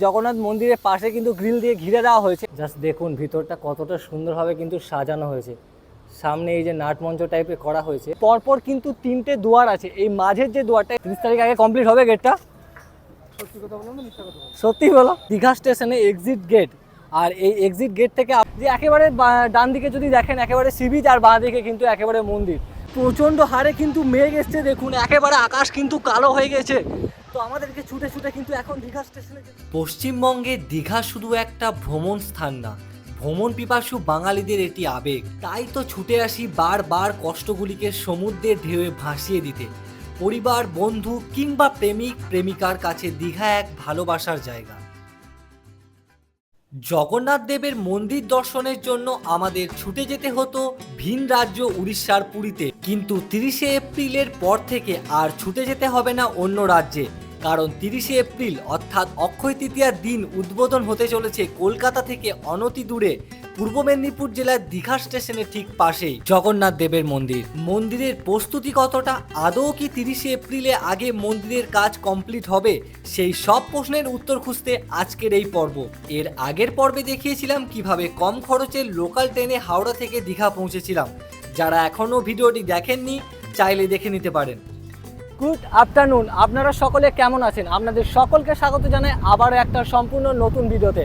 জগন্নাথ মন্দিরের পাশে কিন্তু গ্রিল দিয়ে ঘিরে দেওয়া হয়েছে। জাস্ট দেখুন ভিতরটা কতটা সুন্দরভাবে কিন্তু সাজানো হয়েছে। সামনে এই যে নাটমঞ্চ টাইপের করা হয়েছে, পরপর কিন্তু 3টে দুয়ার আছে। এই মাঝের যে দুয়ারটা 30 তারিখ আগে কমপ্লিট হবে গেটটা। সত্যি কথা বললাম না মিথ্যা কথা বললাম? সত্যি বলো। দীঘা স্টেশনে এক্সিট গেট, আর এই এক্সিট গেট থেকে যে একেবারে ডান দিকে যদি দেখেন একেবারে সি বিচ, আর বাঁ দিকে কিন্তু একেবারে মন্দির। প্রচণ্ড হারে কিন্তু মেঘ এসছে, দেখুন একেবারে আকাশ কিন্তু কালো হয়ে গেছে। তো আমাদেরকে ছুটে ছুটে কিন্তু এখন দীঘা স্টেশনে। পশ্চিমবঙ্গে দীঘা শুধু একটা ভ্রমণ স্থান না, ভ্রমণ পিপাসু বাঙালিদের এটি আবেগ। তাই তো ছুটে আসি বারবার কষ্টগুলিকে সমুদ্রের ঢেউয়ে ভাসিয়ে দিতে। পরিবার, বন্ধু কিংবা প্রেমিক প্রেমিকার কাছে দীঘা এক ভালোবাসার জায়গা। জগন্নাথ দেবের মন্দির দর্শনের জন্য আমাদের ছুটে যেতে হতো ভিন রাজ্য উড়িষ্যার পুরীতে, কিন্তু 30শে এপ্রিলের পর থেকে আর ছুটে যেতে হবে না অন্য রাজ্যে, কারণ 30শে এপ্রিল অর্থাৎ অক্ষয় তৃতীয়ার দিন উদ্বোধন হতে চলেছে কলকাতা থেকে অনতি দূরে পূর্ব মেদিনীপুর জেলার দীঘা স্টেশনের ঠিক পাশেই জগন্নাথ দেবের মন্দির। মন্দিরের প্রস্তুতি কতটা, আদৌ কি 30শে এপ্রিলে আগে মন্দিরের কাজ কমপ্লিট হবে, সেই সব প্রশ্নের উত্তর খুঁজতে আজকের এই পর্ব। এর আগের পর্বে দেখিয়েছিলাম কিভাবে কম খরচে লোকাল ট্রেনে হাওড়া থেকে দীঘা পৌঁছেছিলাম। যারা এখনও ভিডিওটি দেখেননি চাইলে দেখে নিতে পারেন। গুড আফটারনুন, আপনারা সকলে কেমন আছেন? আপনাদের সকলকে স্বাগত জানাই আবারও একটা সম্পূর্ণ নতুন ভিডিওতে।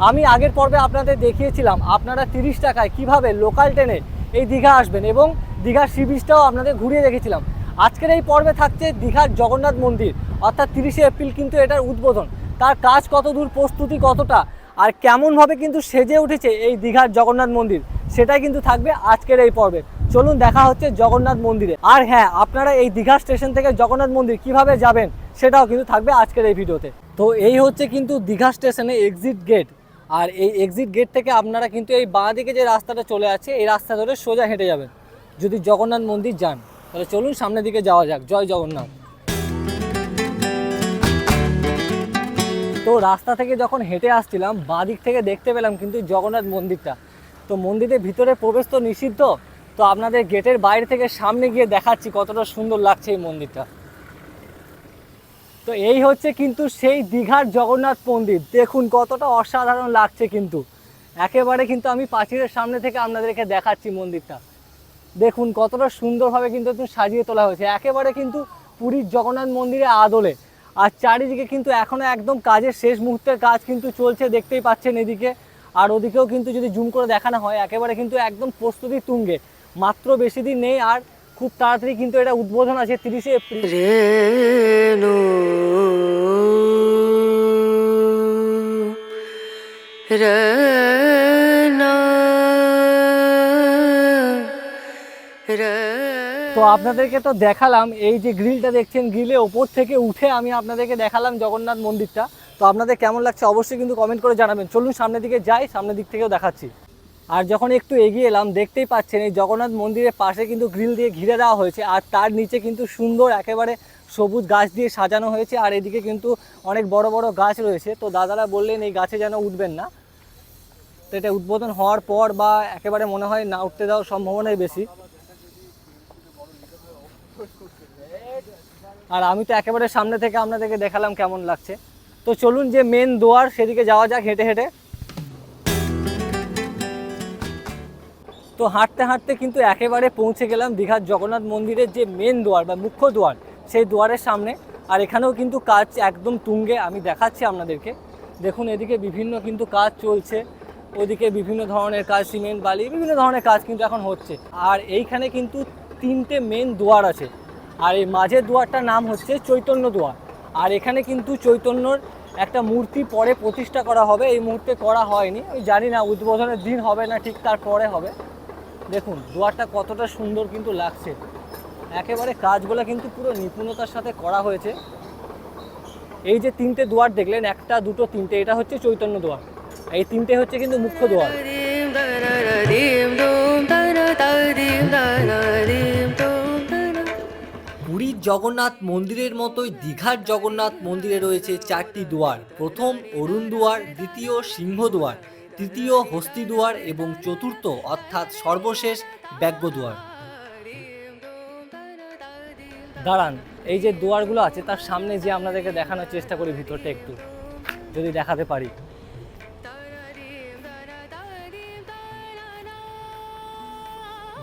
আমি আগের পর্বে আপনাদের দেখিয়েছিলাম আপনারা 30 টাকায় কিভাবে লোকাল ট্রেনে এই দীঘা আসবেন, এবং দীঘার সি বিচটাও আপনাদের ঘুরিয়ে রেখেছিলাম। আজকের এই পর্বে থাকছে দীঘার জগন্নাথ মন্দির, অর্থাৎ 30শে এপ্রিল কিন্তু এটার উদ্বোধন। তার কাজ কত দূর, প্রস্তুতি কতটা, আর কেমনভাবে কিন্তু সেজে উঠেছে এই দীঘার জগন্নাথ মন্দির, সেটাই কিন্তু থাকবে আজকের এই পর্বে। চলুন দেখা হচ্ছে জগন্নাথ মন্দিরে। আর হ্যাঁ, আপনারা এই দীঘা স্টেশন থেকে জগন্নাথ মন্দির কিভাবে যাবেন সেটাও কিন্তু থাকবে আজকের এই ভিডিওতে। তো এই হচ্ছে কিন্তু দীঘা স্টেশনে এক্সিট গেট, আর এই এক্সিট গেট থেকে আপনারা কিন্তু এই বাঁ দিকে যে রাস্তাটা চলে আছে এই রাস্তা ধরে সোজা হেঁটে যাবেন যদি জগন্নাথ মন্দির যান। তাহলে চলুন সামনের দিকে যাওয়া যাক। জয় জগন্নাথ। তো রাস্তা থেকে যখন হেঁটে আসছিলাম বাঁ দিক থেকে দেখতে পেলাম কিন্তু জগন্নাথ মন্দিরটা। তো মন্দিরের ভিতরে প্রবেশ তো নিষিদ্ধ, তো আপনাদের গেটের বাইরে থেকে সামনে গিয়ে দেখাচ্ছি কতটা সুন্দর লাগছে এই মন্দিরটা। তো এই হচ্ছে কিন্তু সেই দীঘার জগন্নাথ মন্দির, দেখুন কতটা অসাধারণ লাগছে কিন্তু। একেবারে কিন্তু আমি পাঁচিলের সামনে থেকে আপনাদেরকে দেখাচ্ছি মন্দিরটা। দেখুন কতটা সুন্দরভাবে কিন্তু একটু সাজিয়ে তোলা হয়েছে, একেবারে কিন্তু পুরীর জগন্নাথ মন্দিরে আদলে। আর চারিদিকে কিন্তু এখনও একদম কাজের শেষ মুহূর্তের কাজ কিন্তু চলছে, দেখতেই পাচ্ছেন এদিকে। আর ওদিকেও কিন্তু যদি জুম করে দেখানো হয় একেবারে কিন্তু একদম প্রস্তুতি তুঙ্গে। মাত্র বেশি দিন নেই, আর খুব তাড়াতাড়ি কিন্তু এটা উদ্বোধন আছে 30শে এপ্রিল। তো আপনাদেরকে তো দেখালাম এই যে গ্রিলটা দেখছেন, গ্রিলের ওপর থেকে উঠে আমি আপনাদেরকে দেখালাম জগন্নাথ মন্দিরটা। তো আপনাদের কেমন লাগছে অবশ্যই কিন্তু কমেন্ট করে জানাবেন। চলুন সামনের দিকে যাই, সামনের দিক থেকেও দেখাচ্ছি। আর যখন একটু এগিয়ে এলাম দেখতেই পাচ্ছেন এই জগন্নাথ মন্দিরের পাশে কিন্তু গ্রিল দিয়ে ঘিরে দেওয়া হয়েছে, আর তার নিচে কিন্তু সুন্দর একেবারে সবুজ গাছ দিয়ে সাজানো হয়েছে। আর এদিকে কিন্তু অনেক বড় বড় গাছ রয়েছে। তো দাদারা বললেন এই গাছে যেন উঠবেন না, তো এটা উদ্বোধন হওয়ার পর বা একেবারে মনে হয় না উঠতে দেওয়ার সম্ভাবনাই বেশি। আর আমি তো একেবারে সামনে থেকে আপনাদেরকে দেখালাম কেমন লাগছে। তো চলুন যে মেন দুয়ার সেদিকে যাওয়া যাক হেঁটে হেঁটে। তো হাঁটতে হাঁটতে কিন্তু একেবারে পৌঁছে গেলাম দীঘার জগন্নাথ মন্দিরের যে মেন দুয়ার বা মুখ্য দুয়ার, সেই দুয়ারের সামনে। আর এখানেও কিন্তু কাজ একদম তুঙ্গে, আমি দেখাচ্ছি আপনাদেরকে। দেখুন এদিকে বিভিন্ন কিন্তু কাজ চলছে, ওদিকে বিভিন্ন ধরনের কাজ, সিমেন্ট বালি বিভিন্ন ধরনের কাজ কিন্তু এখন হচ্ছে। আর এইখানে কিন্তু 3টে মেন দুয়ার আছে, আর এই মাঝের দুয়ারটার নাম হচ্ছে চৈতন্য দুয়ার। আর এখানে কিন্তু চৈতন্যর একটা মূর্তি পরে প্রতিষ্ঠা করা হবে, এই মুহূর্তে করা হয়নি, আমি জানি না উদ্বোধনের দিন হবে না ঠিক তারপরে হবে। দেখুন দুয়ারটা কতটা সুন্দর কিন্তু লাগছে, একেবারে কাজগুলো কিন্তু পুরো নিপুণতার সাথে করা হয়েছে। এই যে 3টে দুয়ার দেখলেন, একটা দুটো তিনটে, এটা হচ্ছে চৈতন্য দুয়ার, এই 3টে হচ্ছে কিন্তু মুখ্য দুয়ার। পুরীর জগন্নাথ মন্দিরের মতোই দীঘার জগন্নাথ মন্দিরে রয়েছে 4টি দুয়ার। প্রথম অরুণ দুয়ার, দ্বিতীয় সিংহ দুয়ার, তৃতীয় হস্তি দুয়ার এবং চতুর্থ অর্থাৎ সর্বশেষ ব্যাঘ্র দুয়ার। দাঁড়ান, এই যে দুয়ারগুলো আছে তার সামনে যে আপনাদেরকে দেখানোর চেষ্টা করি ভিতরটা একটু। যদি দেখাতে পারি।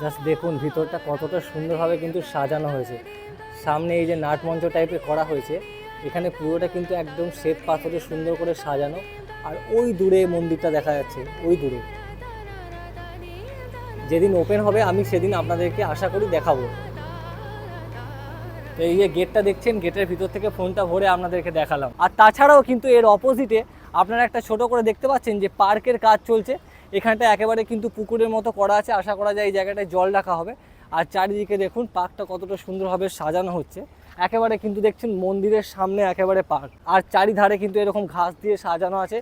জাস্ট দেখুন ভিতরটা কতটা সুন্দরভাবে কিন্তু সাজানো হয়েছে। সামনে এই যে নাটমঞ্চ টাইপের করা হয়েছে, এখানে পুরোটা কিন্তু একদম শ্বেত পাথরে সুন্দর করে সাজানো। আর ওই দূরে মন্দিরটা দেখা যাচ্ছে, ওই দূরে। যেদিন ওপেন হবে আমি সেদিন আপনাদেরকে আশা করি দেখাবো। তো এই যে গেটটা দেখছেন, গেটের ভিতর থেকে ফোনটা ভরে আপনাদেরকে দেখালাম। আর তাছাড়াও কিন্তু এর অপোজিটে আপনারা একটা ছোট করে দেখতে পাচ্ছেন যে পার্কের কাজ চলছে। এখানটা একেবারে কিন্তু পুকুরের মতো করা আছে, আশা করা যায় এই জায়গাটায় জল রাখা হবে। আর চারিদিকে দেখুন পার্কটা কতটা সুন্দরভাবে সাজানো হচ্ছে। একেবারে কিন্তু দেখছেন মন্দিরের সামনে একেবারে পার্ক, আর চারিধারে কিন্তু এরকম ঘাস দিয়ে সাজানো আছে।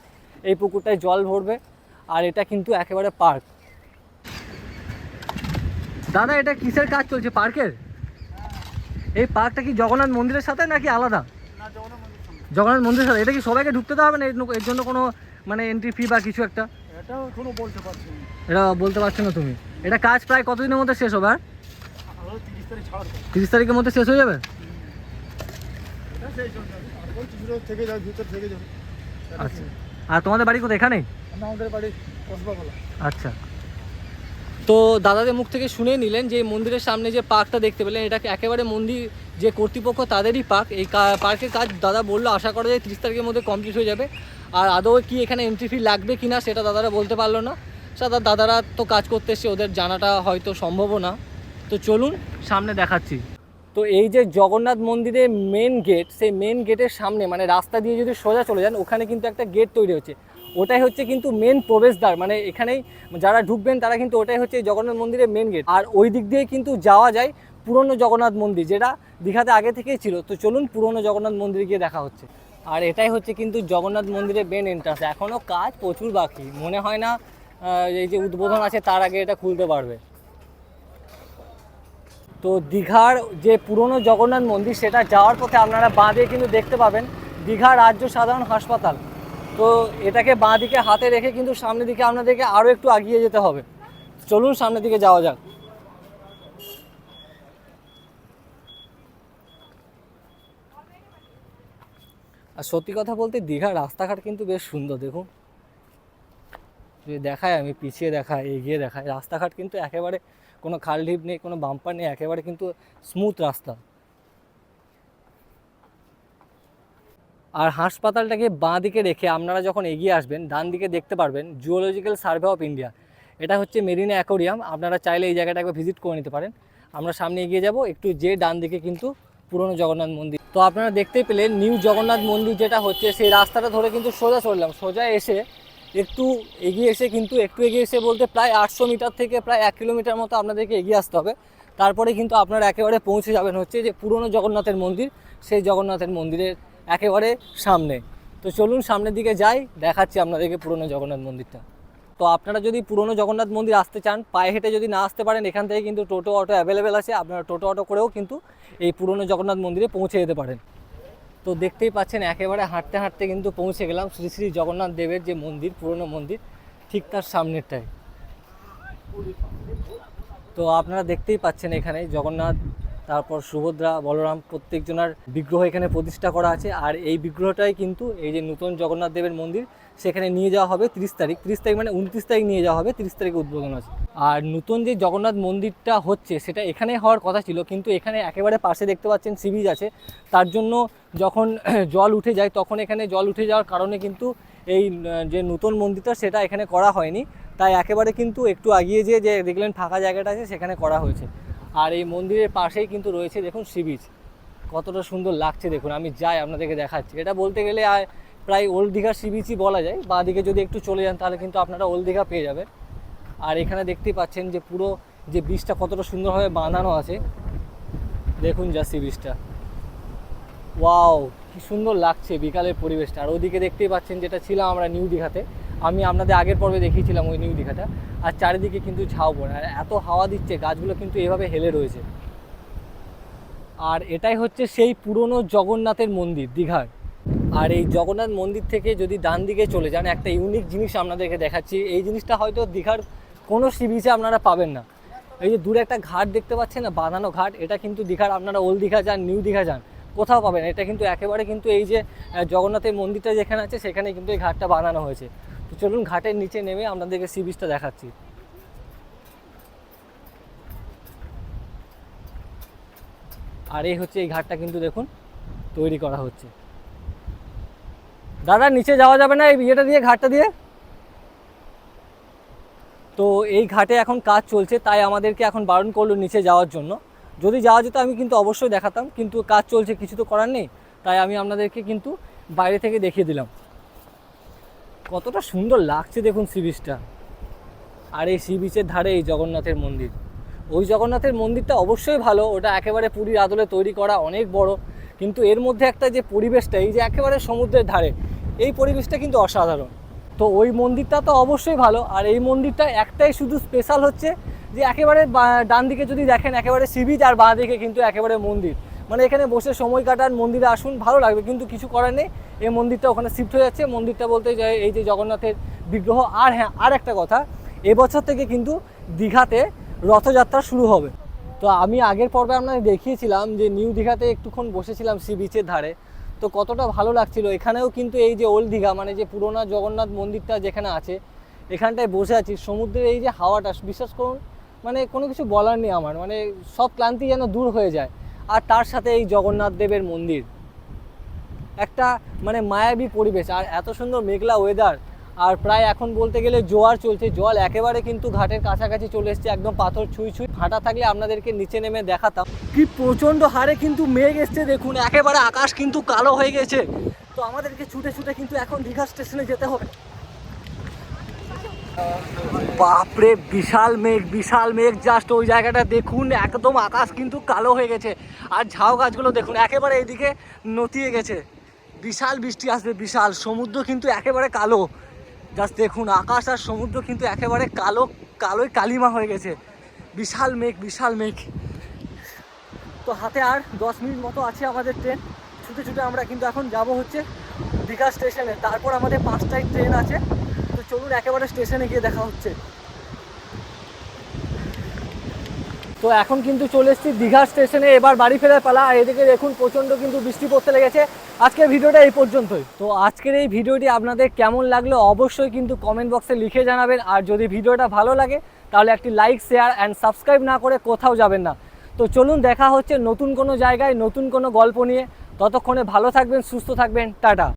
এই পুকুরটায় জল ভরবে, আর এটা কিন্তু একেবারে পার্ক। দাদা এটা কিসের কাজ চলছে পার্কের? এই পার্কটা কি জগন্নাথ মন্দিরের সাথে নাকি আলাদা? জগন্নাথ মন্দিরের সাথে। এটা কি সবাইকে ঢুকতে দেওয়া হবে না, এর জন্য কোনো মানে এন্ট্রি ফি বা কিছু একটা? এটা এখনো বলতে পারছি না। এটা বলতে পারছো না তুমি? এটা কাজ প্রায় কতদিনের মধ্যে শেষ হবে? 30 তারিখ ছাড়। 30 তারিখের মধ্যে শেষ হয়ে যাবে? এটা সেই জন্য আর কিছু থেকে যাবে, ভিতর থেকে যাবে। আচ্ছা। আর তোমাদের বাড়ি কোথায়? এখানেই? আমাদের বাড়ি কসবাগোলা। আচ্ছা। তো দাদাদের মুখ থেকে শুনে নিলেন যে মন্দিরের সামনে যে পার্কটা দেখতে পেলেন, এটা একেবারে মন্দির যে কর্তৃপক্ষ তাদেরই পার্ক। এই পার্কের কাজ দাদা বললো আশা করা যায় 30 তারিখের মধ্যে কমপ্লিট হয়ে যাবে। আর আদৌ কি এখানে এন্ট্রি ফি লাগবে কি না সেটা দাদারা বলতে পারলো না। সেটা দাদারা তো কাজ করতে এসে, ওদের জানাটা হয়তো সম্ভবও না। তো চলুন সামনে দেখাচ্ছি। তো এই যে জগন্নাথ মন্দিরের মেন গেট, সেই মেন গেটের সামনে মানে রাস্তা দিয়ে যদি সোজা চলে যান, ওখানে কিন্তু একটা গেট তৈরি হচ্ছে। ওটাই হচ্ছে কিন্তু মেন প্রবেশদ্বার, মানে এখানেই যারা ঢুকবেন তারা কিন্তু ওটাই হচ্ছে জগন্নাথ মন্দিরের মেন গেট। আর ওই দিক দিয়ে কিন্তু যাওয়া যায় পুরনো জগন্নাথ মন্দির, যেটা দীঘাতে আগে থেকেই ছিল। তো চলুন পুরনো জগন্নাথ মন্দিরে গিয়ে দেখা হচ্ছে। আর এটাই হচ্ছে কিন্তু জগন্নাথ মন্দিরের মেন এন্ট্রান্স। এখনও কাজ প্রচুর বাকি, মনে হয় না এই যে উদ্বোধন আছে তার আগে এটা খুলতে পারবে। তো দীঘার যে পুরনো জগন্নাথ মন্দির, সেটা যাওয়ার পথে আপনারা বাঁ দিয়ে কিন্তু দেখতে পাবেন দীঘা রাজ্য সাধারণ হাসপাতাল। তো এটাকে বাঁ দিকে হাতে রেখে কিন্তু সামনের দিকে আপনাদেরকে আরও একটু এগিয়ে যেতে হবে। চলুন সামনের দিকে যাওয়া যাক। আর সত্যি কথা বলতে দীঘার রাস্তাঘাট কিন্তু বেশ সুন্দর। দেখুন, যদি দেখায় আমি পিছিয়ে দেখায় এগিয়ে দেখায়, রাস্তাঘাট কিন্তু একেবারে কোনো খাল ঢিপ নেই, কোনো বাম্পার নেই, একেবারে কিন্তু স্মুথ রাস্তা। আর হাসপাতালটাকে বাঁ দিকে রেখে আপনারা যখন এগিয়ে আসবেন, ডান দিকে দেখতে পারবেন জুওলজিক্যাল সার্ভে অফ ইন্ডিয়া। এটা হচ্ছে মেরিনা অ্যাকোরিয়াম। আপনারা চাইলে এই জায়গাটা একবার ভিজিট করে নিতে পারেন। আমরা সামনে এগিয়ে যাব একটু, যে ডান দিকে কিন্তু পুরনো জগন্নাথ মন্দির। তো আপনারা দেখতেই পেলেন নিউ জগন্নাথ মন্দির যেটা হচ্ছে, সেই রাস্তাটা ধরে কিন্তু সোজা চললাম। সোজা এসে একটু এগিয়ে এসে কিন্তু বলতে প্রায় 800 মিটার থেকে প্রায় 1 কিলোমিটার মতো আপনাদেরকে এগিয়ে আসতে হবে। তারপরে কিন্তু আপনারা একেবারে পৌঁছে যাবেন হচ্ছে যে পুরনো জগন্নাথের মন্দির, সেই জগন্নাথের মন্দিরের একেবারে সামনে। তো চলুন সামনের দিকে যাই, দেখাচ্ছি আপনাদেরকে পুরনো জগন্নাথ মন্দিরটা। তো আপনারা যদি পুরনো জগন্নাথ মন্দির আসতে চান, পায়ে হেঁটে যদি না আসতে পারেন, এখান থেকে কিন্তু টোটো অটো অ্যাভেলেবেল আছে। আপনারা টোটো অটো করেও কিন্তু এই পুরনো জগন্নাথ মন্দিরে পৌঁছে যেতে পারেন। তো দেখতেই পাচ্ছেন একেবারে হাঁটতে হাঁটতে কিন্তু পৌঁছে গেলাম শ্রী শ্রী জগন্নাথ দেবের যে মন্দির, পুরনো মন্দির, ঠিক তার সামনেরটাই। তো আপনারা দেখতেই পাচ্ছেন এখানে জগন্নাথ, তারপর সুভদ্রা, বলরাম প্রত্যেকজনের বিগ্রহ এখানে প্রতিষ্ঠা করা আছে। আর এই বিগ্রহটাই কিন্তু এই যে নতুন জগন্নাথ দেবের মন্দির, সেখানে নিয়ে যাওয়া হবে 30 তারিখ মানে 29 তারিখ নিয়ে যাওয়া হবে, 30 তারিখে উদ্বোধন আছে। আর নতুন যে জগন্নাথ মন্দিরটা হচ্ছে সেটা এখানেই হওয়ার কথা ছিল, কিন্তু এখানে একেবারে পাশে দেখতে পাচ্ছেন সি বিচ আছে। তার জন্য যখন জল উঠে যায়, তখন এখানে জল উঠে যাওয়ার কারণে কিন্তু এই যে নতুন মন্দিরটা সেটা এখানে করা হয়নি। তাই একেবারে কিন্তু একটু এগিয়ে যেয়ে যে দেখলেন ফাঁকা জায়গাটা আছে, সেখানে করা হয়েছে। আর এই মন্দিরের পাশেই কিন্তু রয়েছে দেখুন সি বিচ, কতটা সুন্দর লাগছে দেখুন। আমি যাই আপনাদেরকে দেখাচ্ছি। এটা বলতে গেলে প্রায় ওল্ড দীঘার সি বিচই বলা যায়। বাঁ দিকে যদি একটু চলে যান তাহলে কিন্তু আপনারা ওল্ড দীঘা পেয়ে যাবেন। আর এখানে দেখতেই পাচ্ছেন যে পুরো যে বিচটা কতটা সুন্দরভাবে বাঁধানো আছে, দেখুন যা সি বিচটা, ওয়াও কি সুন্দর লাগছে বিকালের পরিবেশটা। আর ওদিকে দেখতেই পাচ্ছেন যেটা ছিলাম আমরা নিউ দীঘাতে, আমি আপনাদের আগের পর্বে দেখিয়েছিলাম ওই নিউ দীঘাটা। আর চারিদিকে কিন্তু ঝাউবন, আর এত হাওয়া দিচ্ছে, গাছগুলো কিন্তু এভাবে হেলে রয়েছে। আর এটাই হচ্ছে সেই পুরনো জগন্নাথের মন্দির দীঘার। আর এই জগন্নাথ মন্দির থেকে যদি ডান দিকে চলে যান, একটা ইউনিক জিনিস আপনাদেরকে দেখাচ্ছি। এই জিনিসটা হয়তো দীঘার কোনো সি বিচে আপনারা পাবেন না। এই যে দূরে একটা ঘাট দেখতে পাচ্ছেন না, বাঁধানো ঘাট, এটা কিন্তু দীঘার, আপনারা ওল্ড দীঘা যান, নিউ দীঘা যান, কোথাও পাবেন না। এটা কিন্তু একেবারে কিন্তু এই যে জগন্নাথের মন্দিরটা যেখানে আছে সেখানে কিন্তু এই ঘাটটা বানানো হয়েছে। তো চলুন ঘাটের নিচে নেমে আপনাদেরকে সি বিচটা দেখাচ্ছি। আর এই হচ্ছে এই ঘাটটা কিন্তু দেখুন তৈরি করা হচ্ছে। দাদা নিচে যাওয়া যাবে না এই ইয়েটা দিয়ে, ঘাটটা দিয়ে? তো এই ঘাটে এখন কাজ চলছে, তাই আমাদেরকে এখন বারণ করলো নিচে যাওয়ার জন্য। যদি যাওয়া যেত আমি কিন্তু অবশ্যই দেখাতাম, কিন্তু কাজ চলছে, কিছু তো করার নেই, তাই আমি আপনাদেরকে কিন্তু বাইরে থেকে দেখিয়ে দিলাম। কতটা সুন্দর লাগছে দেখুন সি বিচটা। আর এই সি বিচের ধারে এই জগন্নাথের মন্দির। ওই জগন্নাথের মন্দিরটা অবশ্যই ভালো, ওটা একেবারে পুরীর আদলে তৈরি করা, অনেক বড়। কিন্তু এর মধ্যে একটা যে পরিবেশটা, এই যে একেবারে সমুদ্রের ধারে, এই পরিবেশটা কিন্তু অসাধারণ। তো ওই মন্দিরটা তো অবশ্যই ভালো, আর এই মন্দিরটা একটাই শুধু স্পেশাল হচ্ছে যে একেবারে ডান দিকে যদি দেখেন একেবারে সি বিচ, আর বাঁ দিকে কিন্তু একেবারে মন্দির। মানে এখানে বসে সময় কাটান, মন্দিরে আসুন, ভালো লাগবে। কিন্তু কিছু করার নেই, এই মন্দিরটা ওখানে শিফট হয়ে যাচ্ছে। মন্দিরটা বলতে যায় এই যে জগন্নাথের বিগ্রহ। আর হ্যাঁ, আর একটা কথা, এবছর থেকে কিন্তু দীঘাতে রথযাত্রা শুরু হবে। তো আমি আগের পর্বে আপনাদের দেখিয়েছিলাম যে নিউ দীঘাতে একটুক্ষণ বসেছিলাম সি বিচের ধারে, তো কতটা ভালো লাগছিল। এখানেও কিন্তু এই যে ওল্ড দীঘা, মানে যে পুরোনো জগন্নাথ মন্দিরটা যেখানে আছে, এখানটায় বসে আছি, সমুদ্রের এই যে হাওয়াটা, বিশ্বাস করুন মানে কোনো কিছু বলার নেই আমার, মানে সব ক্লান্তি যেন দূর হয়ে যায়। আর তার সাথে এই জগন্নাথ দেবের মন্দির, একটা মানে মায়াবী পরিবেশ, আর এত সুন্দর মেঘলা ওয়েদার। আর প্রায় এখন বলতে গেলে জোয়ার চলছে, জল একেবারে কিন্তু ঘাটের কাছাকাছি চলে এসছে, একদম পাথর ছুঁই ছুঁই। ফাটা থাকলে আপনাদেরকে নিচে নেমে দেখাতাম। কি প্রচণ্ড হারে কিন্তু মেঘ এসছে দেখুন, একেবারে আকাশ কিন্তু কালো হয়ে গেছে। তো আমাদেরকে ছুটে ছুটে কিন্তু এখন দীঘা স্টেশনে যেতে হবে। বাপরে, বিশাল মেঘ, বিশাল মেঘ। জাস্ট ওই জায়গাটা দেখুন, একদম আকাশ কিন্তু কালো হয়ে গেছে। আর ঝাউ গাছগুলো দেখুন একেবারে এইদিকে নতিয়ে গেছে। বিশাল বৃষ্টি আসবে, বিশাল। সমুদ্র কিন্তু একেবারে কালো। জাস্ট দেখুন, আকাশ আর সমুদ্র কিন্তু একেবারে কালো, কালোই কালিমা হয়ে গেছে। বিশাল মেঘ, বিশাল মেঘ। তো হাতে আর 10 মিনিট মতো আছে আমাদের ট্রেন। ছুটে ছুটে আমরা কিন্তু এখন যাব হচ্ছে দীঘা স্টেশনে। তারপর আমাদের 5টায় ট্রেন আছে। তো চলুন একেবারে স্টেশনে গিয়ে দেখা হচ্ছে। তো এখন কিন্তু চলে এসেছি দীঘা স্টেশনে, এবার বাড়ি ফেরার পালা। আর এদিকে দেখুন প্রচণ্ড কিন্তু বৃষ্টি পড়তে লেগেছে। আজকের ভিডিওটা এই পর্যন্তই। তো আজকের এই ভিডিওটি আপনাদের কেমন লাগলো অবশ্যই কিন্তু কমেন্ট বক্সে লিখে জানাবেন। আর যদি ভিডিওটা ভালো লাগে তাহলে একটি লাইক, শেয়ার অ্যান্ড সাবস্ক্রাইব না করে কোথাও যাবেন না। তো চলুন দেখা হচ্ছে নতুন কোনো জায়গায়, নতুন কোনো গল্প নিয়ে। ততক্ষণে ভালো থাকবেন, সুস্থ থাকবেন, টাটা।